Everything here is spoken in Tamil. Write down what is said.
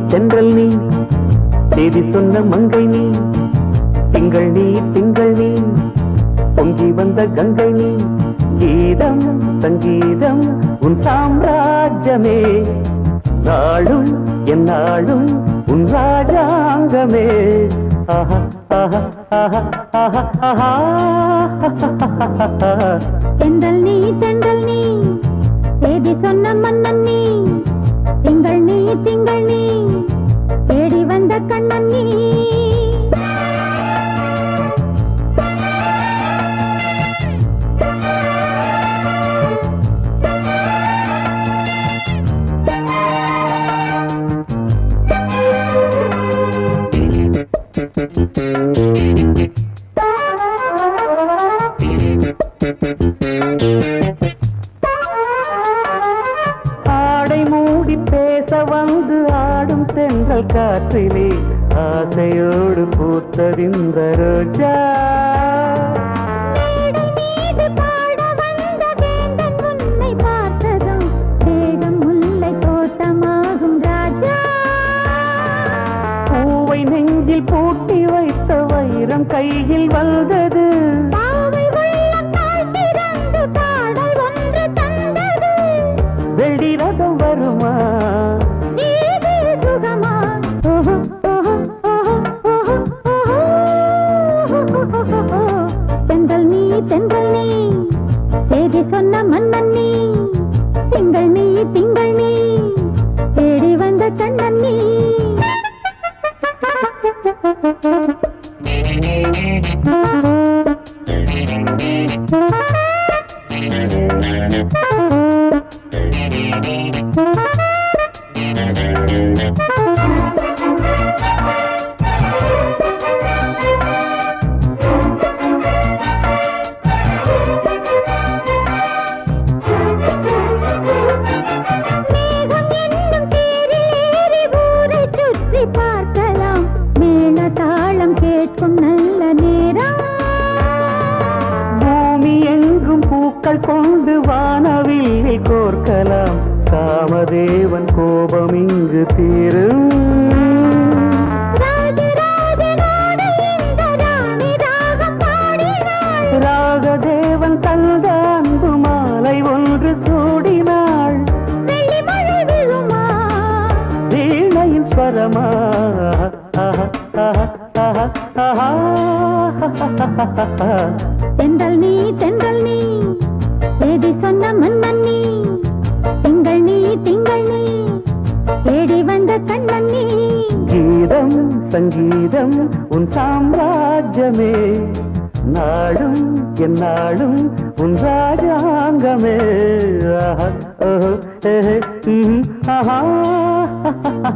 தென்றல் நீ தேதி சொன்ன மங்கை நீ திங்கள் நீ பொங்கி வந்த கங்கை நீ கீதம் சங்கீதம் உன் சாம்ராஜ்யமே நாளும் என்னாலும் உன் ராஜாங்கமே ஆஹா ஆஹா ஆஹா ஆஹா ஆஹா தென்றல் நீ சேதி சொன்ன மன்னன் நீ திங்கள் நீ தேடி வந்த கண்ணன் நீ ஆடை மூடி பேச வந்து ஆடும் தென்றல் காற்றிலே ஆசையோடு பூத்ததிந்த ரோஜா பூவை நெஞ்சில் பூட்டி வைத்த வைரம் கையில் வந்தது வெள்ளி ரதம் வருமா தென்றல் நீ சேதி சொன்ன மன்னன் நீ திங்கள் நீ தேடி வந்த கண்ணன் நீ பார்க்கலாம் மேல தாளம் கேட்கும் நல்ல நேரம் பூமி எங்கும் பூக்கள் கொண்டு வானவில்லை கோர்க்கலாம் காமதேவன் கோபம் இங்கு தீரும் ராகதேவன் தந்த அன்பு மாலை ஒன்று சூடினாள் வீணையின் ஸ்வரமா தென்றல் நீ சேதி சொன்ன மன்னன் நீ திங்கள் நீ தேடி வந்த கண்ணன் நீ கீதம் சங்கீதம் உன் சாம்ராஜ்யமே நாடும் என்னாடும் உன் ராஜாங்கமே ஆஹா ஆஹா